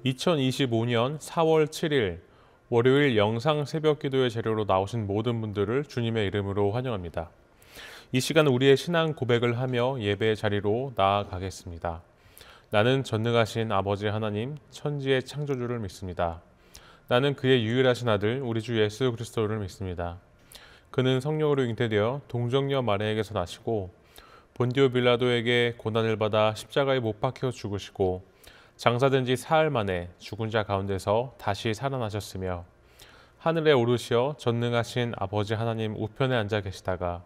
2025년 4월 7일 월요일 영상 새벽 기도의 재료로 나오신 모든 분들을 주님의 이름으로 환영합니다. 이 시간 우리의 신앙 고백을 하며 예배의 자리로 나아가겠습니다. 나는 전능하신 아버지 하나님, 천지의 창조주를 믿습니다. 나는 그의 유일하신 아들, 우리 주 예수 그리스도를 믿습니다. 그는 성령으로 잉태되어 동정녀 마리아에게서 나시고 본디오 빌라도에게 고난을 받아 십자가에 못 박혀 죽으시고 장사된 지 사흘 만에 죽은 자 가운데서 다시 살아나셨으며 하늘에 오르시어 전능하신 아버지 하나님 우편에 앉아 계시다가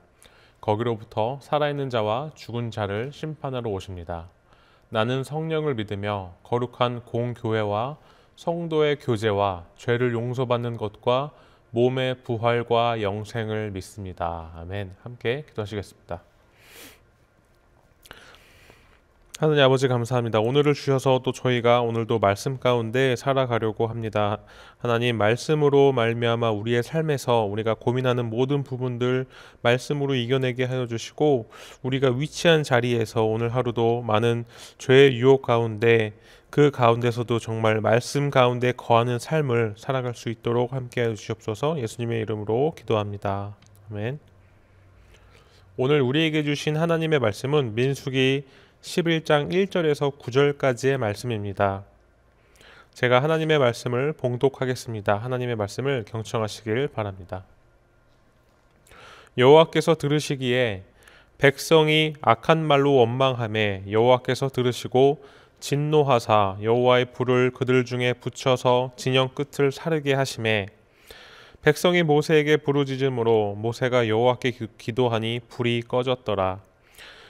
거기로부터 살아있는 자와 죽은 자를 심판하러 오십니다. 나는 성령을 믿으며 거룩한 공교회와 성도의 교제와 죄를 용서받는 것과 몸의 부활과 영생을 믿습니다. 아멘. 함께 기도하시겠습니다. 하나님 아버지 감사합니다. 오늘을 주셔서 또 저희가 오늘도 말씀 가운데 살아가려고 합니다. 하나님 말씀으로 말미암아 우리의 삶에서 우리가 고민하는 모든 부분들 말씀으로 이겨내게 하여 주시고 우리가 위치한 자리에서 오늘 하루도 많은 죄의 유혹 가운데 그 가운데서도 정말 말씀 가운데 거하는 삶을 살아갈 수 있도록 함께 하여 주시옵소서. 예수님의 이름으로 기도합니다. 아멘. 오늘 우리에게 주신 하나님의 말씀은 민수기 11장 1절에서 9절까지의 말씀입니다. 제가 하나님의 말씀을 봉독하겠습니다. 하나님의 말씀을 경청하시길 바랍니다. 여호와께서 들으시기에 백성이 악한 말로 원망하매 여호와께서 들으시고 진노하사 여호와의 불을 그들 중에 붙여서 진영 끝을 사르게 하시매 백성이 모세에게 부르짖음으로 모세가 여호와께 기도하니 불이 꺼졌더라.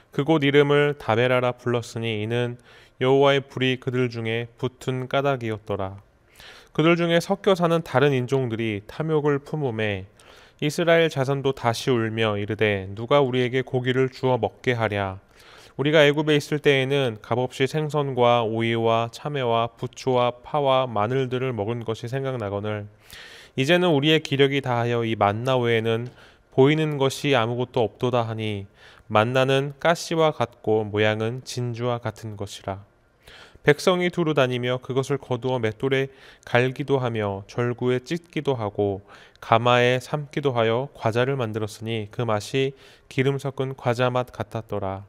그곳 이름을 다베라라 불렀으니 이는 여호와의 불이 그들 중에 붙은 까닭이었더라. 그들 중에 섞여 사는 다른 인종들이 탐욕을 품음에 이스라엘 자손도 다시 울며 이르되 누가 우리에게 고기를 주어 먹게 하랴. 우리가 애굽에 있을 때에는 값없이 생선과 오이와 참외와 부추와 파와 마늘들을 먹은 것이 생각나거늘 이제는 우리의 기력이 다하여 이 만나 외에는 보이는 것이 아무것도 없도다 하니 만나는 가시와 같고 모양은 진주와 같은 것이라. 백성이 두루 다니며 그것을 거두어 맷돌에 갈기도 하며 절구에 찢기도 하고 가마에 삶기도 하여 과자를 만들었으니 그 맛이 기름 섞은 과자 맛 같았더라.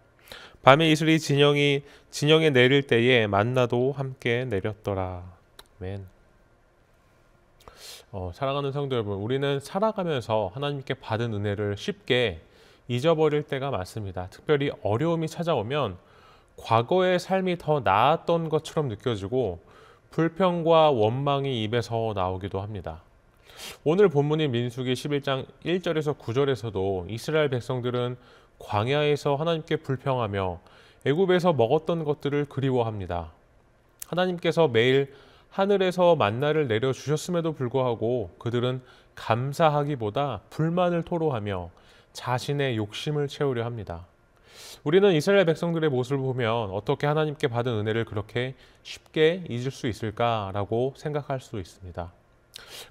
밤에 이슬이 진영에 내릴 때에 만나도 함께 내렸더라. 아멘. 사랑하는 성도 여러분, 우리는 살아가면서 하나님께 받은 은혜를 쉽게 잊어버릴 때가 많습니다. 특별히 어려움이 찾아오면 과거의 삶이 더 나았던 것처럼 느껴지고 불평과 원망이 입에서 나오기도 합니다. 오늘 본문인 민수기 11장 1절에서 9절에서도 이스라엘 백성들은 광야에서 하나님께 불평하며 애굽에서 먹었던 것들을 그리워합니다. 하나님께서 매일 하늘에서 만나를 내려주셨음에도 불구하고 그들은 감사하기보다 불만을 토로하며 자신의 욕심을 채우려 합니다. 우리는 이스라엘 백성들의 모습을 보면 어떻게 하나님께 받은 은혜를 그렇게 쉽게 잊을 수 있을까라고 생각할 수 있습니다.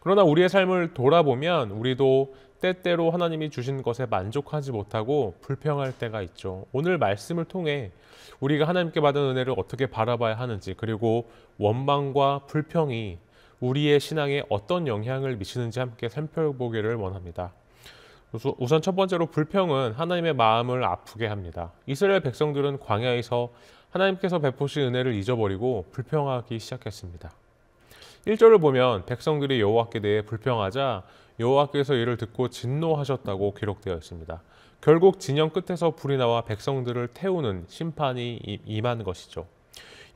그러나 우리의 삶을 돌아보면 우리도 때때로 하나님이 주신 것에 만족하지 못하고 불평할 때가 있죠. 오늘 말씀을 통해 우리가 하나님께 받은 은혜를 어떻게 바라봐야 하는지 그리고 원망과 불평이 우리의 신앙에 어떤 영향을 미치는지 함께 살펴보기를 원합니다. 우선 첫 번째로 불평은 하나님의 마음을 아프게 합니다. 이스라엘 백성들은 광야에서 하나님께서 베푸신 은혜를 잊어버리고 불평하기 시작했습니다. 1절을 보면 백성들이 여호와께 대해 불평하자 여호와께서 이를 듣고 진노하셨다고 기록되어 있습니다. 결국 진영 끝에서 불이 나와 백성들을 태우는 심판이 임한 것이죠.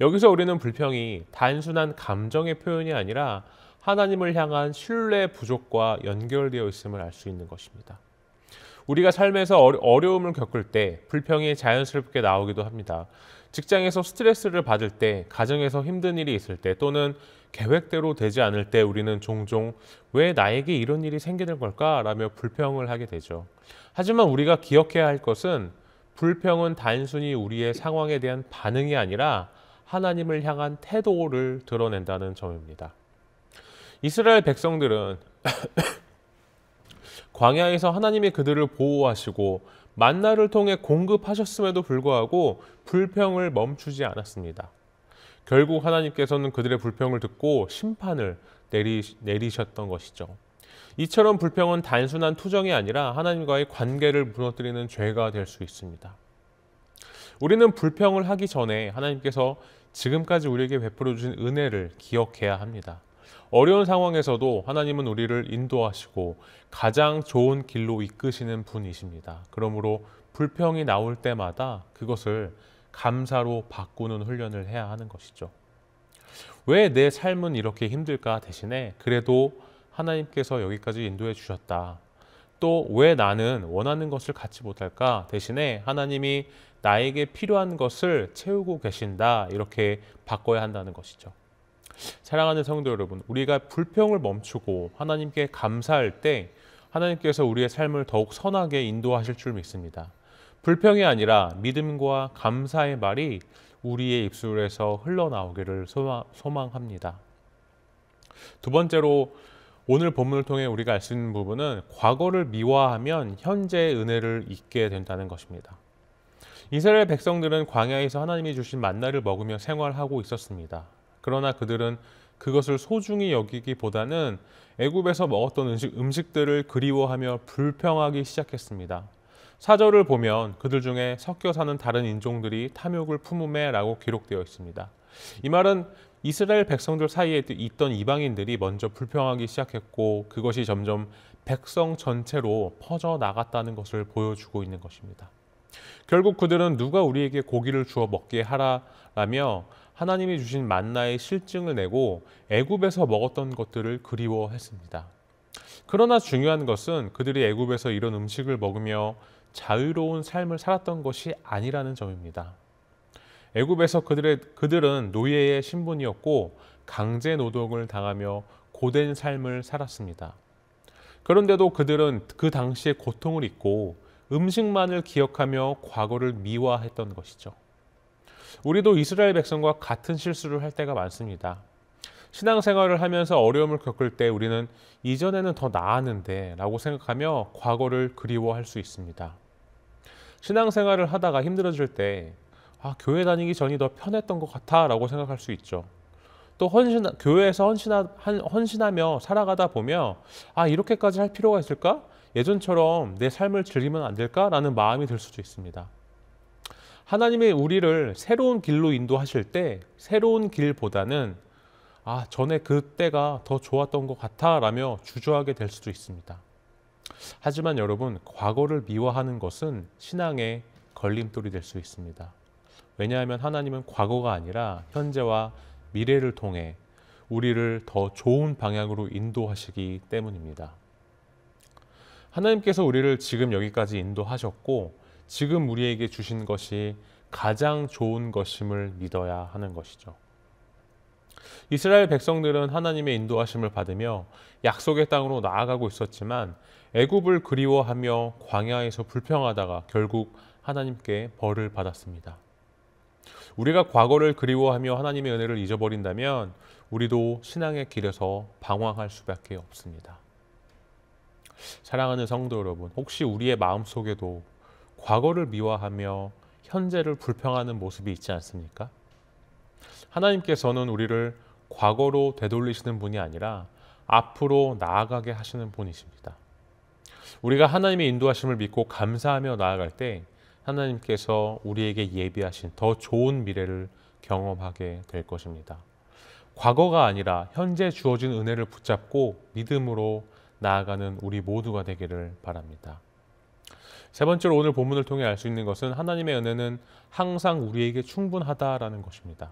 여기서 우리는 불평이 단순한 감정의 표현이 아니라 하나님을 향한 신뢰 부족과 연결되어 있음을 알 수 있는 것입니다. 우리가 삶에서 어려움을 겪을 때 불평이 자연스럽게 나오기도 합니다. 직장에서 스트레스를 받을 때, 가정에서 힘든 일이 있을 때, 또는 계획대로 되지 않을 때 우리는 종종 왜 나에게 이런 일이 생기는 걸까? 라며 불평을 하게 되죠. 하지만 우리가 기억해야 할 것은 불평은 단순히 우리의 상황에 대한 반응이 아니라 하나님을 향한 태도를 드러낸다는 점입니다. 이스라엘 백성들은 광야에서 하나님이 그들을 보호하시고 만나를 통해 공급하셨음에도 불구하고 불평을 멈추지 않았습니다. 결국 하나님께서는 그들의 불평을 듣고 심판을 내리셨던 것이죠. 이처럼 불평은 단순한 투정이 아니라 하나님과의 관계를 무너뜨리는 죄가 될 수 있습니다. 우리는 불평을 하기 전에 하나님께서 지금까지 우리에게 베풀어 주신 은혜를 기억해야 합니다. 어려운 상황에서도 하나님은 우리를 인도하시고 가장 좋은 길로 이끄시는 분이십니다. 그러므로 불평이 나올 때마다 그것을 감사로 바꾸는 훈련을 해야 하는 것이죠. 왜 내 삶은 이렇게 힘들까 대신에 그래도 하나님께서 여기까지 인도해 주셨다. 또 왜 나는 원하는 것을 갖지 못할까 대신에 하나님이 나에게 필요한 것을 채우고 계신다. 이렇게 바꿔야 한다는 것이죠. 사랑하는 성도 여러분, 우리가 불평을 멈추고 하나님께 감사할 때 하나님께서 우리의 삶을 더욱 선하게 인도하실 줄 믿습니다. 불평이 아니라 믿음과 감사의 말이 우리의 입술에서 흘러나오기를 소망합니다. 두 번째로 오늘 본문을 통해 우리가 알 수 있는 부분은 과거를 미화하면 현재의 은혜를 잊게 된다는 것입니다. 이스라엘 백성들은 광야에서 하나님이 주신 만나를 먹으며 생활하고 있었습니다. 그러나 그들은 그것을 소중히 여기기보다는 애굽에서 먹었던 음식들을 그리워하며 불평하기 시작했습니다. 4절을 보면 그들 중에 섞여 사는 다른 인종들이 탐욕을 품음에라고 기록되어 있습니다. 이 말은 이스라엘 백성들 사이에 있던 이방인들이 먼저 불평하기 시작했고 그것이 점점 백성 전체로 퍼져 나갔다는 것을 보여주고 있는 것입니다. 결국 그들은 누가 우리에게 고기를 주어 먹게 하라라며 하나님이 주신 만나의 실증을 내고 애굽에서 먹었던 것들을 그리워했습니다. 그러나 중요한 것은 그들이 애굽에서 이런 음식을 먹으며 자유로운 삶을 살았던 것이 아니라는 점입니다. 애굽에서 그들은 노예의 신분이었고 강제 노동을 당하며 고된 삶을 살았습니다. 그런데도 그들은 그 당시의 고통을 잊고 음식만을 기억하며 과거를 미화했던 것이죠. 우리도 이스라엘 백성과 같은 실수를 할 때가 많습니다. 신앙생활을 하면서 어려움을 겪을 때 우리는 이전에는 더 나았는데 라고 생각하며 과거를 그리워할 수 있습니다. 신앙생활을 하다가 힘들어질 때 교회 다니기 전이 더 편했던 것 같아 라고 생각할 수 있죠. 또 교회에서 헌신하며 살아가다 보면 이렇게까지 할 필요가 있을까? 예전처럼 내 삶을 즐기면 안 될까? 라는 마음이 들 수도 있습니다. 하나님이 우리를 새로운 길로 인도하실 때 새로운 길보다는 전에 그때가 더 좋았던 것 같아 라며 주저하게 될 수도 있습니다. 하지만 여러분, 과거를 미화하는 것은 신앙의 걸림돌이 될 수 있습니다. 왜냐하면 하나님은 과거가 아니라 현재와 미래를 통해 우리를 더 좋은 방향으로 인도하시기 때문입니다. 하나님께서 우리를 지금 여기까지 인도하셨고 지금 우리에게 주신 것이 가장 좋은 것임을 믿어야 하는 것이죠. 이스라엘 백성들은 하나님의 인도하심을 받으며 약속의 땅으로 나아가고 있었지만 애굽을 그리워하며 광야에서 불평하다가 결국 하나님께 벌을 받았습니다. 우리가 과거를 그리워하며 하나님의 은혜를 잊어버린다면 우리도 신앙의 길에서 방황할 수밖에 없습니다. 사랑하는 성도 여러분, 혹시 우리의 마음속에도 과거를 미화하며 현재를 불평하는 모습이 있지 않습니까? 하나님께서는 우리를 과거로 되돌리시는 분이 아니라 앞으로 나아가게 하시는 분이십니다. 우리가 하나님의 인도하심을 믿고 감사하며 나아갈 때 하나님께서 우리에게 예비하신 더 좋은 미래를 경험하게 될 것입니다. 과거가 아니라 현재 주어진 은혜를 붙잡고 믿음으로 나아가는 우리 모두가 되기를 바랍니다. 세 번째로 오늘 본문을 통해 알 수 있는 것은 하나님의 은혜는 항상 우리에게 충분하다라는 것입니다.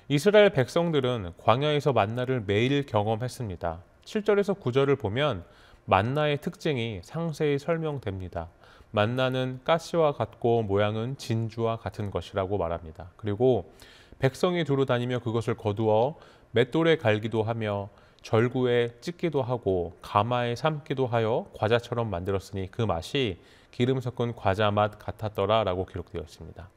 이스라엘 백성들은 광야에서 만나를 매일 경험했습니다. 7절에서 9절을 보면 만나의 특징이 상세히 설명됩니다. 만나는 가시와 같고 모양은 진주와 같은 것이라고 말합니다. 그리고 백성이 두루 다니며 그것을 거두어 맷돌에 갈기도 하며 절구에 찢기도 하고 가마에 삶기도 하여 과자처럼 만들었으니 그 맛이 기름 섞은 과자 맛 같았더라 라고 기록되어 있습니다.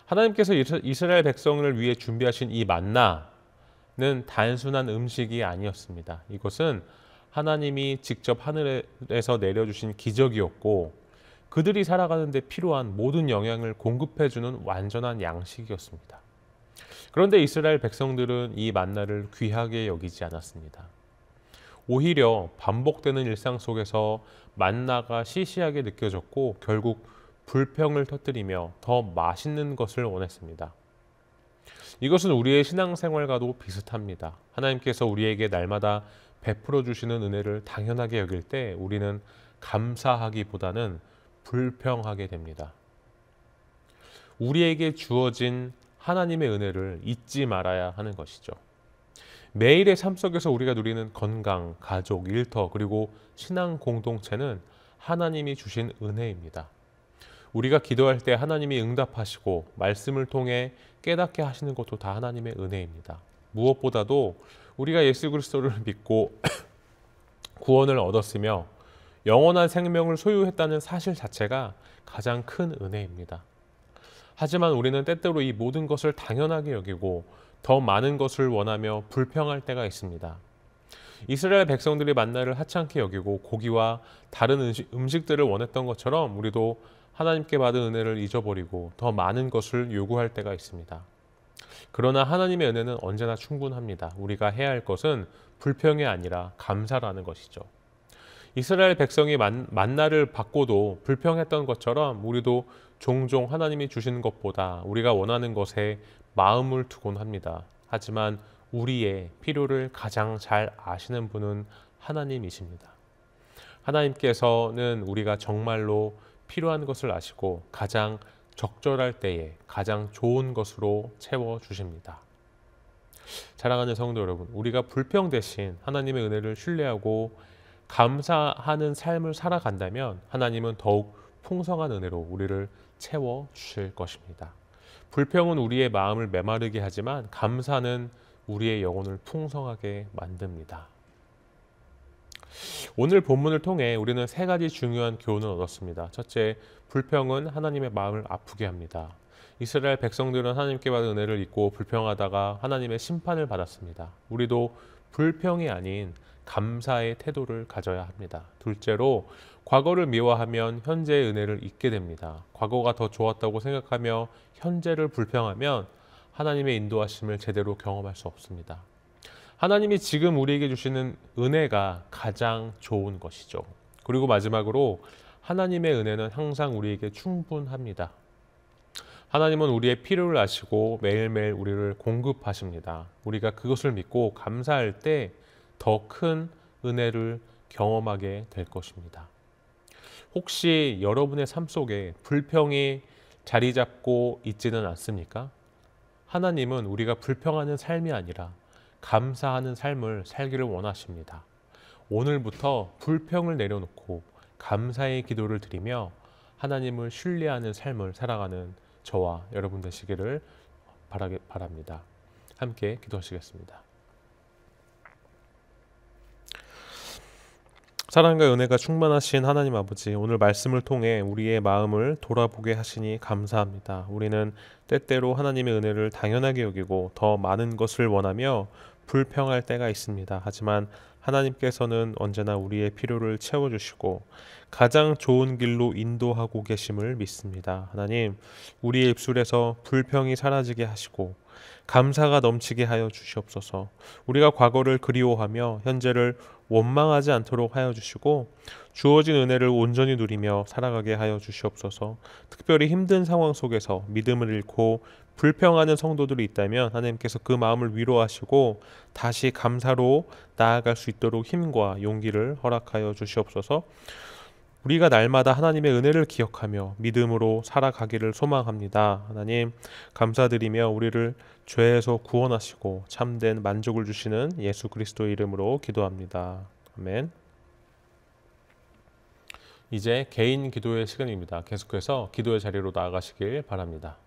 하나님께서 이스라엘 백성을 위해 준비하신 이 만나는 단순한 음식이 아니었습니다. 이것은 하나님이 직접 하늘에서 내려주신 기적이었고 그들이 살아가는 데 필요한 모든 영양을 공급해주는 완전한 양식이었습니다. 그런데 이스라엘 백성들은 이 만나를 귀하게 여기지 않았습니다. 오히려 반복되는 일상 속에서 만나가 시시하게 느껴졌고 결국 불평을 터뜨리며 더 맛있는 것을 원했습니다. 이것은 우리의 신앙생활과도 비슷합니다. 하나님께서 우리에게 날마다 베풀어 주시는 은혜를 당연하게 여길 때 우리는 감사하기보다는 불평하게 됩니다. 우리에게 주어진 하나님의 은혜를 잊지 말아야 하는 것이죠. 매일의 삶 속에서 우리가 누리는 건강, 가족, 일터, 그리고 신앙 공동체는 하나님이 주신 은혜입니다. 우리가 기도할 때 하나님이 응답하시고 말씀을 통해 깨닫게 하시는 것도 다 하나님의 은혜입니다. 무엇보다도 우리가 예수 그리스도를 믿고 구원을 얻었으며 영원한 생명을 소유했다는 사실 자체가 가장 큰 은혜입니다. 하지만 우리는 때때로 이 모든 것을 당연하게 여기고 더 많은 것을 원하며 불평할 때가 있습니다. 이스라엘 백성들이 만나를 하찮게 여기고 고기와 다른 음식들을 원했던 것처럼 우리도 하나님께 받은 은혜를 잊어버리고 더 많은 것을 요구할 때가 있습니다. 그러나 하나님의 은혜는 언제나 충분합니다. 우리가 해야 할 것은 불평이 아니라 감사라는 것이죠. 이스라엘 백성이 만나를 받고도 불평했던 것처럼 우리도 종종 하나님이 주시는 것보다 우리가 원하는 것에 마음을 두곤 합니다. 하지만 우리의 필요를 가장 잘 아시는 분은 하나님이십니다. 하나님께서는 우리가 정말로 필요한 것을 아시고 가장 적절할 때에 가장 좋은 것으로 채워주십니다. 사랑하는 성도 여러분, 우리가 불평 대신 하나님의 은혜를 신뢰하고 감사하는 삶을 살아간다면 하나님은 더욱 풍성한 은혜로 우리를 채워주실 것입니다. 불평은 우리의 마음을 메마르게 하지만 감사는 우리의 영혼을 풍성하게 만듭니다. 오늘 본문을 통해 우리는 세 가지 중요한 교훈을 얻었습니다. 첫째, 불평은 하나님의 마음을 아프게 합니다. 이스라엘 백성들은 하나님께 받은 은혜를 잊고 불평하다가 하나님의 심판을 받았습니다. 우리도 불평이 아닌 감사의 태도를 가져야 합니다. 둘째로, 과거를 미워하면 현재의 은혜를 잊게 됩니다. 과거가 더 좋았다고 생각하며 현재를 불평하면 하나님의 인도하심을 제대로 경험할 수 없습니다. 하나님이 지금 우리에게 주시는 은혜가 가장 좋은 것이죠. 그리고 마지막으로, 하나님의 은혜는 항상 우리에게 충분합니다. 하나님은 우리의 필요를 아시고 매일매일 우리를 공급하십니다. 우리가 그것을 믿고 감사할 때 더 큰 은혜를 경험하게 될 것입니다. 혹시 여러분의 삶 속에 불평이 자리 잡고 있지는 않습니까? 하나님은 우리가 불평하는 삶이 아니라 감사하는 삶을 살기를 원하십니다. 오늘부터 불평을 내려놓고 감사의 기도를 드리며 하나님을 신뢰하는 삶을 살아가는 저와 여러분 되시기를 바랍니다. 함께 기도하시겠습니다. 사랑과 은혜가 충만하신 하나님 아버지, 오늘 말씀을 통해 우리의 마음을 돌아보게 하시니 감사합니다. 우리는 때때로 하나님의 은혜를 당연하게 여기고 더 많은 것을 원하며 불평할 때가 있습니다. 하지만 하나님께서는 언제나 우리의 필요를 채워주시고 가장 좋은 길로 인도하고 계심을 믿습니다. 하나님, 우리의 입술에서 불평이 사라지게 하시고 감사가 넘치게 하여 주시옵소서. 우리가 과거를 그리워하며 현재를 원망하지 않도록 하여 주시고 주어진 은혜를 온전히 누리며 살아가게 하여 주시옵소서. 특별히 힘든 상황 속에서 믿음을 잃고 불평하는 성도들이 있다면 하나님께서 그 마음을 위로하시고 다시 감사로 나아갈 수 있도록 힘과 용기를 허락하여 주시옵소서. 우리가 날마다 하나님의 은혜를 기억하며 믿음으로 살아가기를 소망합니다. 하나님, 감사드리며 우리를 죄에서 구원하시고 참된 만족을 주시는 예수 그리스도의 이름으로 기도합니다. 아멘. 이제 개인 기도의 시간입니다. 계속해서 기도의 자리로 나아가시길 바랍니다.